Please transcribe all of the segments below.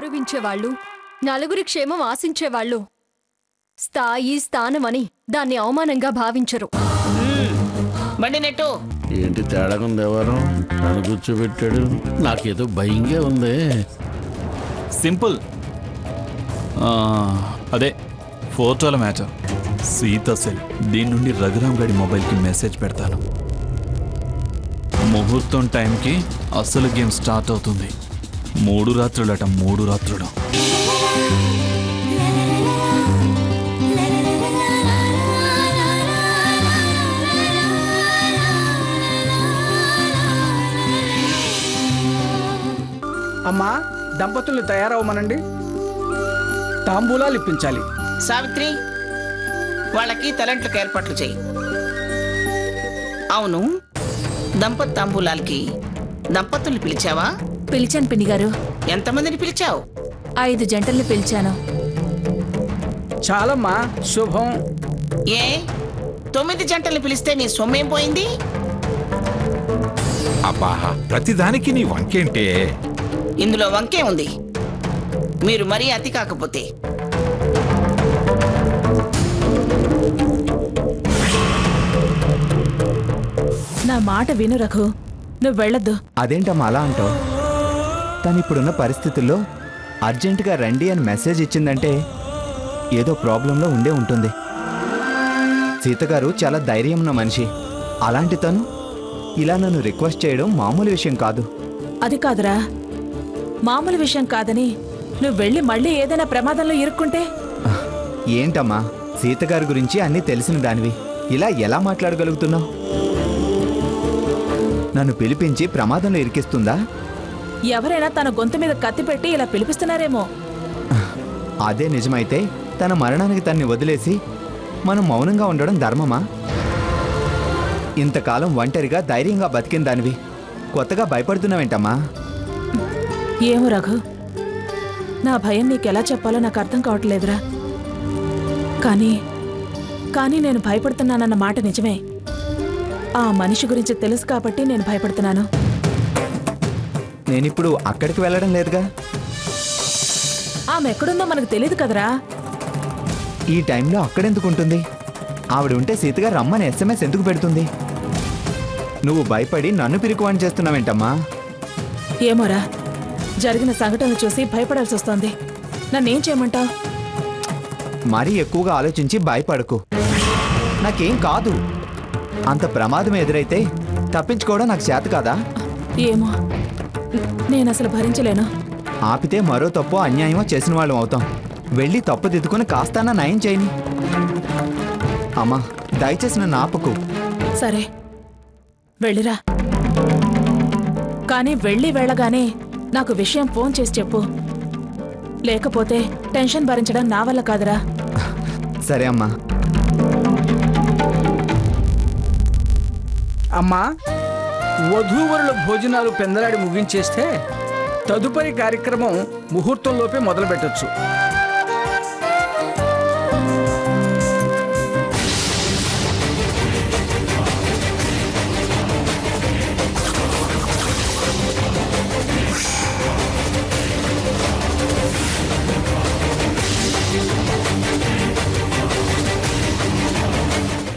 గౌరవించేవాళ్ళు, నలుగురి క్షేమం ఆశించేవాళ్ళు స్థాయి స్థానమని దాన్ని అవమానంగా భావించరు. బండి నెట్టు. ఏంటి తేడాగా ఉంది? ఎవరు నన్ను కూర్చోబెట్టాడు? నాకేదో భయంగా ఉంది. సింపుల్. అదే ఫోటోల మ్యాటర్. సీత సెల్. దీని నుండి రఘురామ్ గడి మొబైల్కి మెసేజ్ పెడతాను. ముహూర్తం టైంకి అసలు గేమ్ స్టార్ట్ అవుతుంది. 3 రాత్రులట, 3 రాత్రులు. అమ్మా, దంపతుల్ని తయారవమనండి. తాంబూలాలు ఇప్పించాలి. సావిత్రి, వాళ్ళకి తలంట్లకు ఏర్పాట్లు చేయి. అవును, తాంబూలాలకి దంపతుల్ని పిలిచావా? పిలిచాను పిన్ని గారు. ఎంతమందిని పిలిచావు? 5 జంటల్ని పిలిచాను. చాలమ్మా, శుభం. ఏ 9 జంటల్ని పిలిస్తే నీ సొమ్మేం పోయింది? అబ్బా, ప్రతిదానికి నీ వంకేంటే? ఇందులో వంకే ఉంది. మీరు మరీ అతి కాకపోతే. నా మాట విను రఘు, నువ్వు వెళ్ళొద్దు. అదేంటమ్మా అలా అంటావు? తను ఇప్పుడున్న పరిస్థితుల్లో అర్జెంటుగా రండి అని మెసేజ్ ఇచ్చిందంటే ఏదో ప్రాబ్లంలో ఉండే ఉంటుంది. సీతగారు చాలా ధైర్యం ఉన్న మనిషి. అలాంటి తను ఇలా నన్ను రిక్వెస్ట్ చేయడం మామూలు విషయం కాదు. అది కాదురా, మామూలు విషయం కాదని నువ్వు వెళ్ళి మళ్ళీ ఏదైనా ప్రమాదంలో ఇరుక్కుంటే? ఏంటమ్మా, సీతగారి గురించి అన్నీ తెలిసిన దానివి ఇలా ఎలా మాట్లాడగలుగుతున్నావు? నన్ను పిలిపించి ప్రమాదంలో ఇరికిస్తుందా? ఎవరైనా తన గొంతు మీద కత్తి పెట్టి ఇలా పిలిపిస్తున్నారేమో. అదే నిజమైతే తన మరణానికి తన్ని వదిలేసి మనం మౌనంగా ఉండడం ధర్మమా? ఇంతకాలం ఒంటరిగా ధైర్యంగా బతికిన దానివి కొత్తగా భయపడుతున్నావేంటమ్మా? ఏమో రఘు, నా భయం నీకెలా చెప్పాలో నాకు అర్థం కావట్లేదురా. కానీ నేను భయపడుతున్నానన్న మాట నిజమే. ఆ మనిషి గురించి తెలుసు కాబట్టి నేను భయపడుతున్నాను. నేనిప్పుడు అక్కడికి వెళ్ళడం లేదుగా. ఆమె ఎక్కడుందో మనకు తెలియదు కదరా. ఈ టైంలో అక్కడెందుకుంటుంది? ఆవిడ ఉంటే సీతగా రమ్మని SMS ఎందుకు పెడుతుంది? నువ్వు భయపడి నన్ను పిరికివాణి చేస్తున్నావేంటమ్మా? ఏమోరా, జరిగిన సంఘటనలు చూసి భయపడాల్సి వస్తోంది. నన్నేం చేయమంటావు? మరీ ఎక్కువగా ఆలోచించి భయపడకు. నాకేం కాదు. అంత ప్రమాదం ఎదురైతే తప్పించుకోవడం నాకు చేత కాదా? ఏమో, నేను అసలు భరించలేను. ఆపితే మరో తప్పో అన్యాయమో చేసిన వాళ్ళం అవుతాం. వెళ్ళి తప్పు దిద్దుకుని కాస్తానా నయం చేయని. అమ్మా, దయచేసి నన్ను ఆపకు. సరే వెళ్ళిరా, కానీ వెళ్ళగానే నాకు విషయం ఫోన్ చేసి చెప్పు. లేకపోతే టెన్షన్ భరించడం నా వల్ల కాదురా. సరే అమ్మా. అమ్మా, వధూవరుల భోజనాలు పెందలాడి ముగించేస్తే తదుపరి కార్యక్రమం ముహూర్తంలోపే మొదలు పెట్టొచ్చు.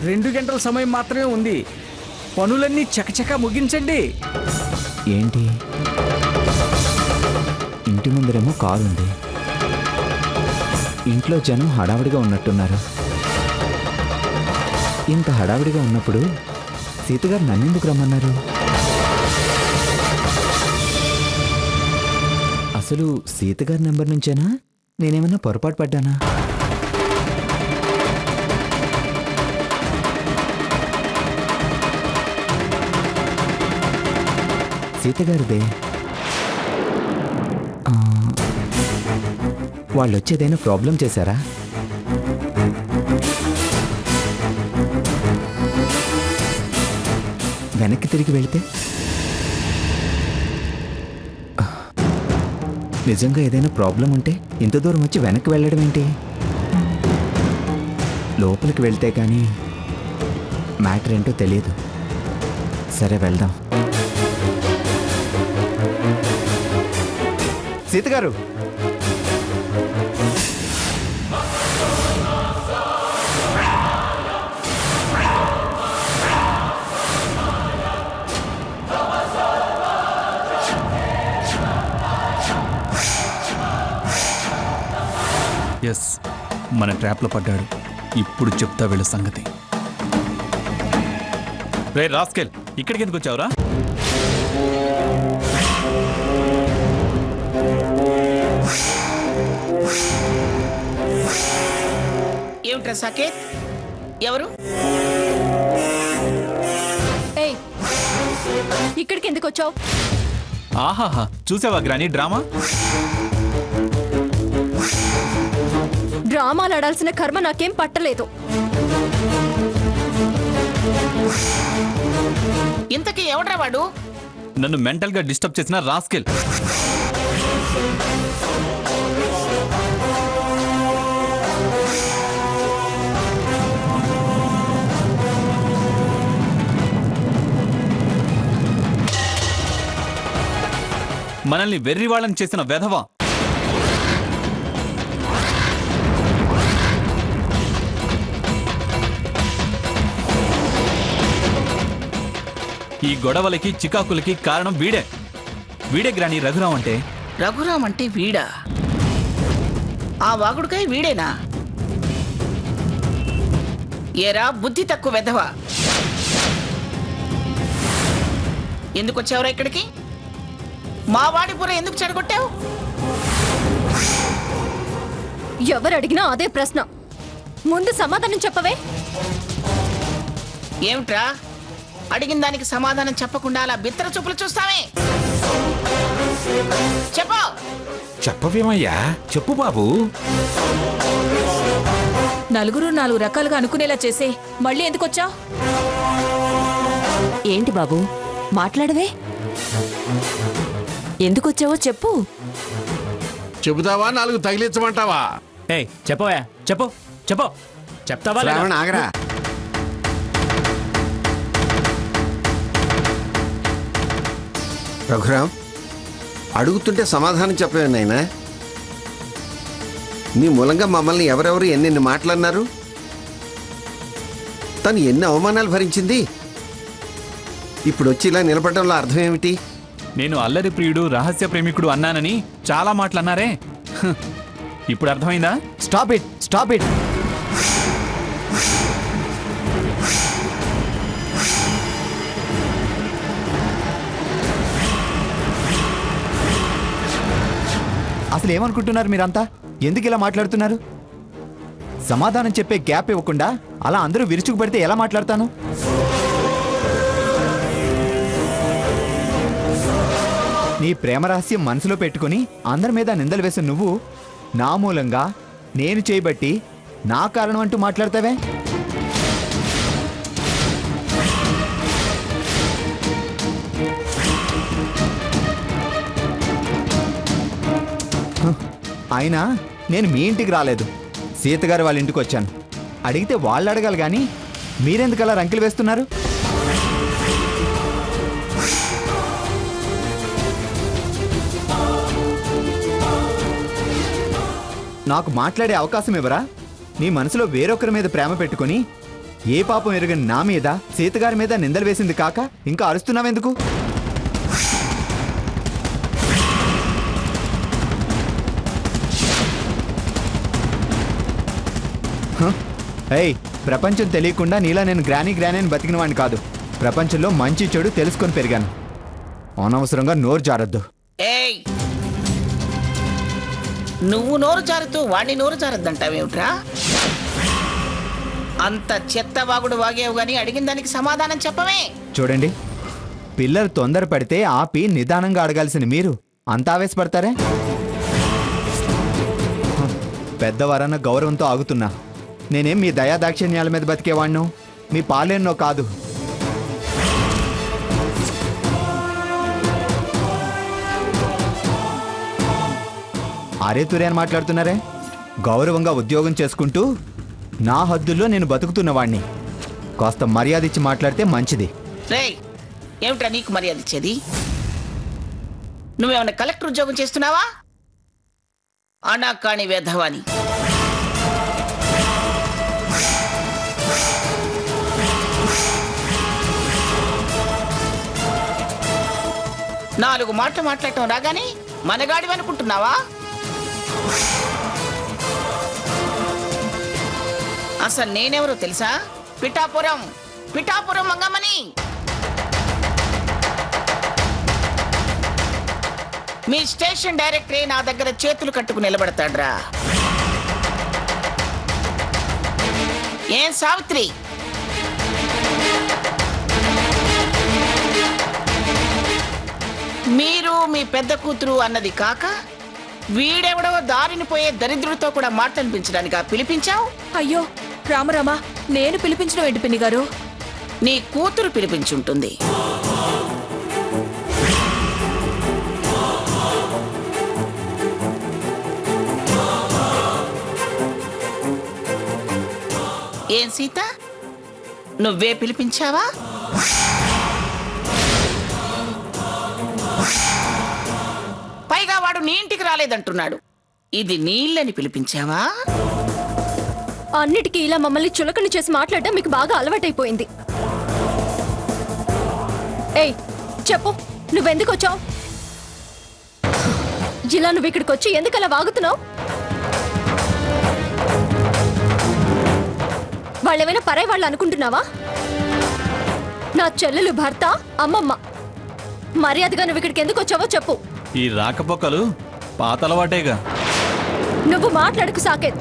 రెండు గంటల సమయం మాత్రమే ఉంది. పనులన్నీ చకచకా ముగించండి. ఏంటి, ఇంటి ముందరేమో కారు ఉంది. ఇంట్లో జనం హడావిడిగా ఉన్నట్టున్నారు. ఇంత హడావిడిగా ఉన్నప్పుడు సీతగారు నన్నెందుకు రమ్మన్నారు? అసలు సీతగారి నెంబర్ నుంచేనా? నేనేమన్నా పొరపాటు పడ్డానా? సీతగారిదే. వాళ్ళు వచ్చేదైనా ప్రాబ్లం చేశారా? వెనక్కి తిరిగి వెళితే నిజంగా ఏదైనా ప్రాబ్లం ఉంటే ఇంత దూరం వచ్చి వెనక్కి వెళ్ళడం ఏంటి? లోపలికి వెళ్తే కానీ మ్యాటర్ ఏంటో తెలియదు. సరే వెళ్దాం. సీతగారు, ఎస్, మన ట్రాప్లో పడ్డాడు. ఇప్పుడు చెప్తా వీళ్ళ సంగతి. రే రాస్కెల్, ఇక్కడికి ఎందుకు వచ్చావురా? ఏమిట్రా సాకేత్? ఎవరు? ఏయ్, ఇక్కడికి ఎందుకు వచ్చావు? ఆహాహా, చూసావా గ్రాని డ్రామా? డ్రామాలు ఆడాల్సిన కర్మ నాకేం పట్టలేదు. ఇంతకీ ఎవడ్రా వాడు? నన్ను మెంటల్గా డిస్టర్బ్ చేసిన రాస్కెల్. మనల్ని వెర్రివాళ్ళని చేసిన వెధవ. ఈ గొడవలకి చికాకులకి కారణం వీడే. వీడే గ్రాని రఘురాం అంటే. రఘురాం అంటే వీడా? ఆ వాగుడుకాయ వీడేనా? ఏరా బుద్ధి తక్కువ వెధవా, ఎందుకు వచ్చావురా ఇక్కడికి? మా వాడి బుర్ర ఎందుకు చెడగొట్టావు? ఎవరు అడిగినా అదే ప్రశ్న. ముందు సమాధానం చెప్పవే. ఏమిట్రా, అడిగిన దానికి సమాధానం చెప్పకుండా అలా బిత్తర చూపులు చూస్తావే? చెప్పు. చెప్పవేమయ్యా, చెప్పు బాబు. నలుగురు 4 రకాలుగా అనుకునేలా చేసే మళ్ళీ ఎందుకొచ్చావు? ఏంటి బాబు, మాట్లాడవే. ఎందుకొచ్చావో చెప్పు. చెబుతావా 4 తగిలించమంటావా? ఏయ్ చెప్పవా, చెప్పు చెప్పు. చెప్తావా లేదా? శ్రావణ్ ఆగరా. రఘురాం, అడుగుతుంటే సమాధానం చెప్పవే నాయనా. నీ మూలంగా మమ్మల్ని ఎవరెవరు ఎన్నెన్ని మాటలన్నారు? తను ఎన్ని అవమానాలు భరించింది. ఇప్పుడు వచ్చి ఇలా నిలబడడంలో అర్థం ఏమిటి? నేను అల్లరి ప్రియుడు, రహస్య ప్రేమికుడు అన్నానని చాలా మాటలు అన్నారే. హ్, ఇప్పుడు అర్థమైందా? Stop it, stop it. అసలు ఏమనుకుంటున్నారు మీరంతా? ఎందుకు ఇలా మాట్లాడుతున్నారు? సమాధానం చెప్పే గ్యాప్ ఇవ్వకుండా అలా అందరూ విరుచుకు పడితే ఎలా మాట్లాడతాను? నీ ప్రేమ రహస్యం మనసులో పెట్టుకుని అందరి మీద నిందలు వేసిన నువ్వు నా మూలంగా నేను చేయబట్టి నా కారణం అంటూ మాట్లాడతావే? అయినా నేను మీ ఇంటికి రాలేదు, సీతగారు వాళ్ళ ఇంటికి వచ్చాను. అడిగితే వాళ్ళు అడగాలి కానీ మీరెందుకు అలా రంకెలు వేస్తున్నారు? నాకు మాట్లాడే అవకాశం ఇవ్వరా? నీ మనసులో వేరొకరి మీద ప్రేమ పెట్టుకొని ఏ పాపం ఎరుగని నా మీద, సీతగారి మీద నిందలు వేసింది కాక ఇంకా అరుస్తున్నావెందుకు? ఏయ్, ప్రపంచం తెలియకుండా నీలా నేను గ్రానీ అని బతికిన వాడిని కాదు. ప్రపంచంలో మంచి చెడు తెలుసుకొని పెరిగాను. అనవసరంగా నోరు జారద్దు. ఏయ్, నువ్వు నోరు జారుతూ వాడిని నోరు జారద్దంటావేమిట్రా? అంత చెత్త వాగుడు వాగేవు గాని అడిగిన దానికి సమాధానం చెప్పవే. చూడండి, పిల్లలు తొందర పడితే ఆపి నిదానంగా అడగాల్సిన మీరు అంత ఆవేశపడతారే? పెద్దవారన్న గౌరవంతో ఆగుతున్నా. నేనేం మీ దయా దాక్షిణ్యాల మీద బతికేవాణ్ణు, మీ పాలేన్నో కాదు. అరే తురే అని మాట్లాడుతున్నారే? గౌరవంగా ఉద్యోగం చేసుకుంటూ నా హద్దుల్లో నేను బతుకుతున్నవాణ్ణి. కాస్త మర్యాద ఇచ్చి మాట్లాడితే మంచిది. రేయ్, ఏమిట్రా నీకు మర్యాద ఇచ్చేది? నువ్వేమన్నా కలెక్టర్ ఉద్యోగం చేస్తున్నావా? అనా కాని వేధవాని. నాలుగు మాటలు మాట్లాడటం రాగానే మనగాడివనుకుంటున్నావా? అసలు నేనెవరో తెలుసా? పిఠాపురం మంగమ్మని. మీ స్టేషన్ డైరెక్టరే నా దగ్గర చేతులు కట్టుకు నిలబడతాడ్రా. ఏం సావిత్రి, మీరు మీ పెద్ద కూతురు అన్నది కాక వీడెవడో దారిని పోయే దరిద్రుడితో కూడా మాటనిపించడానికా పిలిపించావు? అయ్యో రామరామా, నేను పిలిపించడం ఏంటి పిన్ని గారు? నీ కూతురు పిలిపించుంటుంది. ఏం సీత, నువ్వే పిలిపించావా? పైగా వాడు నీ ఇంటికి రాలేదంటున్నాడు. ఇది నీళ్ళని పిలిపించావా? అన్నిటికీ ఇలా మమ్మల్ని చులకని చేసి మాట్లాడడం మీకు బాగా అలవాటైపోయింది. ఏయ్ చెప్పు, నువ్వెందుకు వచ్చావు? ఇలా నువ్వు ఇక్కడికి వచ్చి ఎందుకలా వాగుతున్నావు? వాళ్ళేమైనా పరాయి వాళ్ళు అనుకుంటున్నావా? నా చెల్లెలు, భర్త, అమ్మమ్మ. మర్యాదగా నువ్వు ఇక్కడికి ఎందుకు వచ్చావో చెప్పు. ఈ రాకపోకలు పాత అలవాటేగా. నువ్వు మాట్లాడుకు సాకేత్.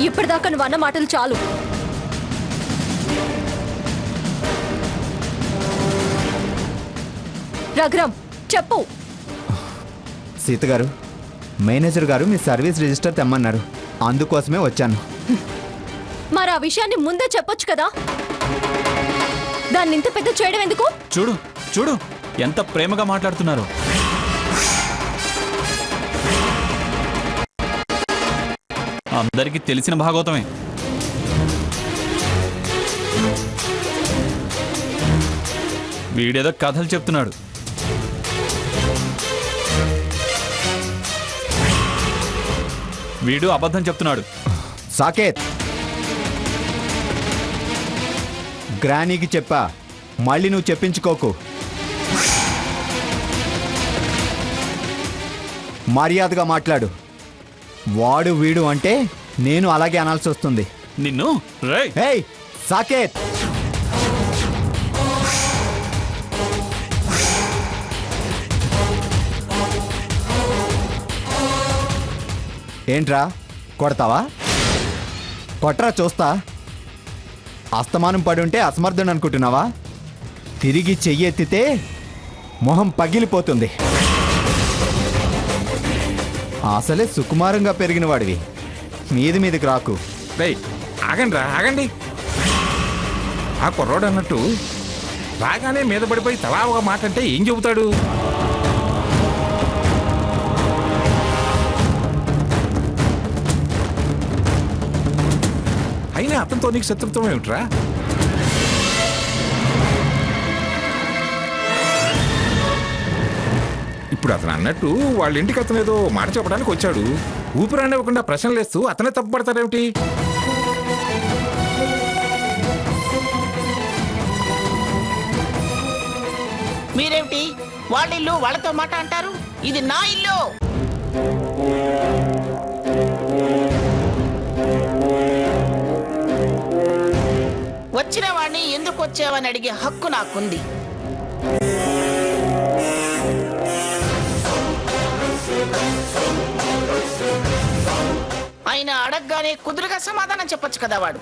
ఇప్పటిదాకా నువ్వు అన్న మాటలు చాలు. రఘురామ్ చెప్పు. సీత గారు, మేనేజర్ గారు మీ సర్వీస్ రిజిస్టర్ తెమ్మన్నారు, అందుకోసమే వచ్చాను. మరి ఆ విషయాన్ని ముందే చెప్పొచ్చు కదా. దాన్ని ఇంత పెద్ద చేయడం ఎందుకు? చూడు చూడు ఎంత ప్రేమగా మాట్లాడుతున్నారు. అందరికీ తెలిసిన భాగవతమే. వీడేదో కథలు చెప్తున్నాడు. వీడు అబద్ధం చెప్తున్నాడు. సాకేత్, గ్రానీకి చెప్పా, మళ్ళీ నువ్వు చెప్పించుకోకు. మర్యాదగా మాట్లాడు. వాడు వీడు అంటే నేను అలాగే అనాల్సి వస్తుంది. నిన్ను రేయ్. ఏయ్ సాకేత్, ఏంట్రా కొడతావా? కొట్రా చూస్తా. అస్తమానం పడి ఉంటే అసమర్థుడు అనుకుంటున్నావా? తిరిగి చెయ్యెత్తితే మొహం పగిలిపోతుంది. అసలే సుకుమారంగా పెరిగిన వాడివి, మీదికి రాకు. రేయ్ ఆగండి. ఆ కుర్రోడు అన్నట్టు రాగానే మీద పడిపోయి తలా ఒక మాట అంటే ఏం చెబుతాడు? అయినా అతనితో నీకు శత్రుత్వం ఏమిట్రా? ఇప్పుడు అతను అన్నట్టు వాళ్ళ ఇంటికి అతను ఏదో మాట చెప్పడానికి వచ్చాడు. ఊపిరానివ్వకుండా ప్రశ్నలు వేస్తూ అతనే తప్పుపడతాడేమిటి? మీరేమిటి వాళ్ళ ఇల్లు వాళ్ళతో మాట అంటారు? ఇది నా ఇల్లు. వచ్చిన వాడిని ఎందుకు వచ్చావని అడిగే హక్కు నాకుంది. ఆయన అడగగానే కుదురుగా సమాధానం చెప్పొచ్చు కదా. వాడు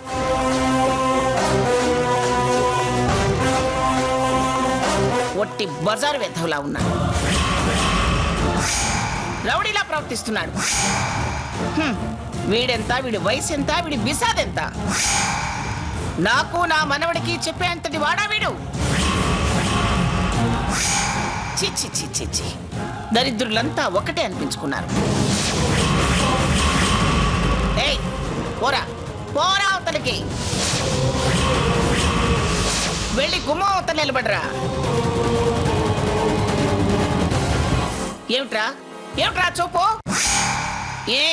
ఒట్టి బజారు వెధవలా ఉన్నాడు. రౌడీలా ప్రవర్తిస్తున్నాడు. వీడెంత, వీడి వయసు ఎంత, వీడి బిసాదెంత? నాకు నా మనవడికి చెప్పేంతటి వాడా వీడు? చిచ్చి చిచ్చి చి, దరిద్రులంతా ఒకటే అనిపించుకున్నారు. ఏయ్ పోరా అవతలికి వెళ్ళి గుమ్మం అవతల నిలబడరా. ఏమిట్రా చూపు? ఏ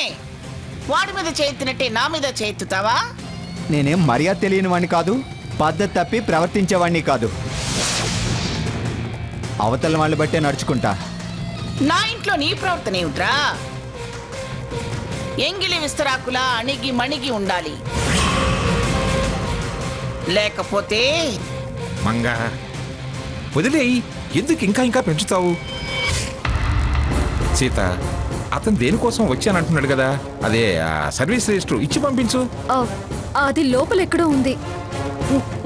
వాడి మీద చేతినట్టే నా మీద చేతుతావా? నేనేం మర్యాద తెలియని వాణ్ణి కాదు, పద్ధతి తప్పి ప్రవర్తించేవాణ్ణి కాదు. అవతల వాళ్ళు బట్టే నడుచుకుంటా. నా ఇంట్లో నీ ప్రవర్తన ఏమిట్రా? ఎంగిలి విస్తరాకులా అణిగి మణిగి ఉండాలి, లేకపోతే మంగ వదిలేయి, ఎందుకు ఇంకా ఇంకా పెంచుతావు? సీత, అతను దేనికోసం వచ్చానంటున్నాడు కదా, అదే ఆ సర్వీస్ రిజిస్టర్ ఇచ్చి పంపించు. ఆ, అది లోపల ఎక్కడో ఉంది.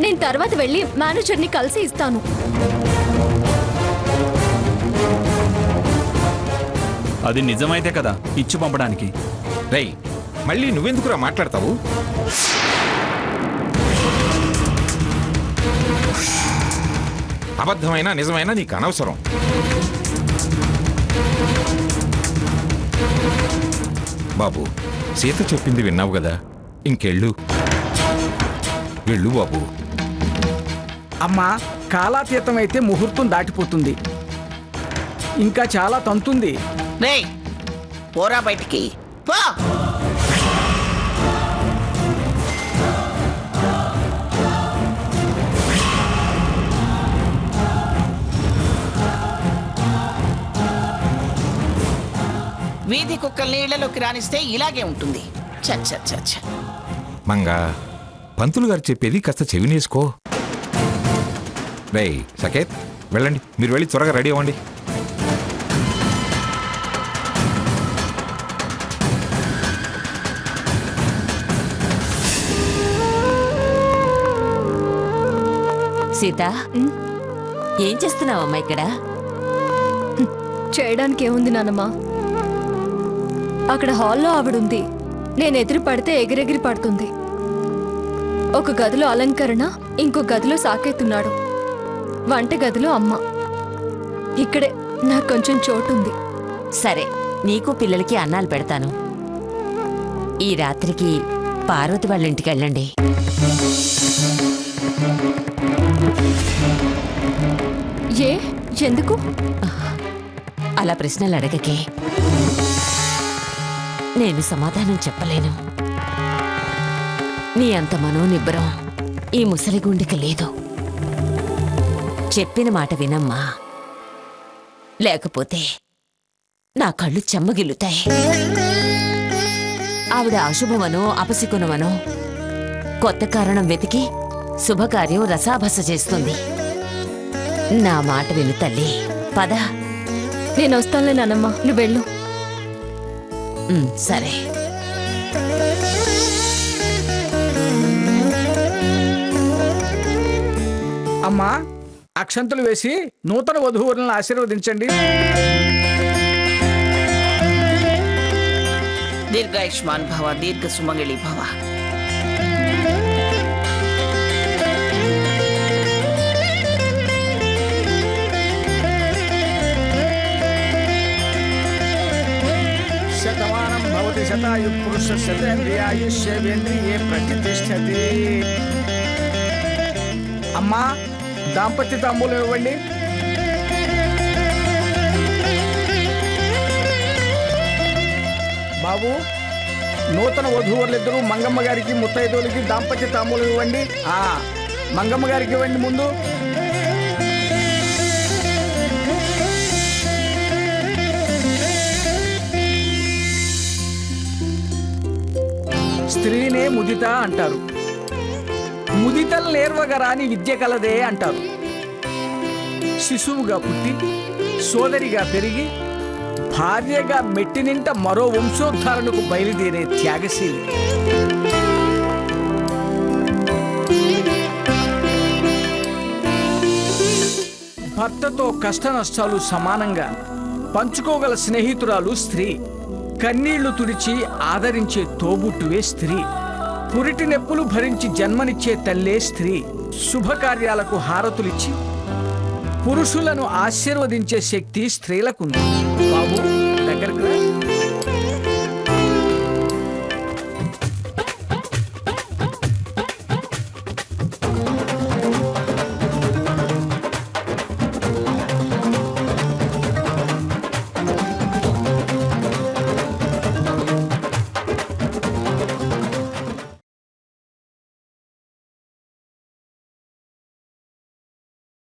నేను తర్వాత వెళ్ళి మేనేజర్ని కలిసి ఇస్తాను. అది నిజమైతే కదా ఇచ్చి పంపడానికి. రేయ్, మళ్ళీ నువ్వెందుకురా మాట్లాడతావు? అబద్ధమైనా నిజమైనా నీకు అనవసరం. బాబు, సీత చెప్పింది విన్నావు కదా, ఇంకెళ్ళు. వెళ్ళు బాబు. అమ్మా, కాలాతీతం అయితే ముహూర్తం దాటిపోతుంది, ఇంకా చాలా తంతుంది. రేయ్, పోరా బయటికి పో. వీధి కుక్కల్ని ఇళ్లలోకి రానిస్తే ఇలాగే ఉంటుంది. చచ్చ చచ్చ. మంగా, పంతులు గారు చెప్పేది కాస్త చెవినేసుకో. రేయ్ సకేత్, వెళ్ళండి, మీరు వెళ్ళి త్వరగా రెడీ అవ్వండి. సీత, ఏం చేస్తున్నావమ్మా ఇక్కడ? చేయడానికి ఏముంది నానమ్మా? అక్కడ హాల్లో ఆవిడుంది, నేను ఎదురు పడితే ఎగిరెగిరి పడుతుంది. ఒక గదిలో అలంకరణ, ఇంకో గదిలో సాకెత్తున్నాడు, వంట గదిలో అమ్మ. ఇక్కడే నాకు కొంచెం చోటుంది. సరే, నీకు పిల్లలకి అన్నాలు పెడతాను. ఈ రాత్రికి పార్వతి వాళ్ళ ఇంటికి వెళ్ళండి. ఎందుకు అలా ప్రశ్నలు అడగకే, నేను సమాధానం చెప్పలేను. నీ అంత మనోనిబ్బరం ఈ ముసలిగుండెకి లేదు. చెప్పిన మాట వినమ్మా, లేకపోతే నా కళ్ళు చెమ్మగిల్లుతాయి. ఆవిడ అశుభమనో అపశకునమనో కొత్త కారణం వెతికి శుభకార్యం రసాభస చేస్తుంది. నా మాట విను తల్లి, పద. నేను వస్తానులే నానమ్మ, నువ్వు వెళ్ళు. సరే. అమ్మా, అక్షంతలు వేసి నూతన వధూవరులను ఆశీర్వదించండి. దీర్ఘాయుష్మాన్ భవ, దీర్ఘ సుమంగళి భవ. శతమానం భవతి శతాయు పురుష శతేంద్రియాయుష్యేంద్రియే ప్రతిష్టతి. అమ్మా, దాంపత్య తాంబూలం ఇవ్వండి. బాబు, నూతన వధూవరులిద్దరూ మంగమ్మ గారికి ముత్తైదువులకి దాంపత్య తాంబూలం ఇవ్వండి. మంగమ్మ గారికి ఇవ్వండి ముందు. స్త్రీనే ముదిత అంటారు, ముదితలు నేర్వగరాని విద్య కలదే అంటారు. శిశువుగా పుట్టి సోదరిగా పెరిగి భార్యగా మెట్టినింట మరో వంశోద్ధారణకు బయలుదేరే త్యాగశీలి. భర్తతో కష్ట నష్టాలు సమానంగా పంచుకోగల స్నేహితురాలు స్త్రీ. కన్నీళ్లు తుడిచి ఆదరించే తోబుట్టువే స్త్రీ. పురిటి నెప్పులు భరించి జన్మనిచ్చే తల్లే స్త్రీ. శుభకార్యాలకు హారతులిచ్చి పురుషులను ఆశీర్వదించే శక్తి స్త్రీలకుంది. బాబు,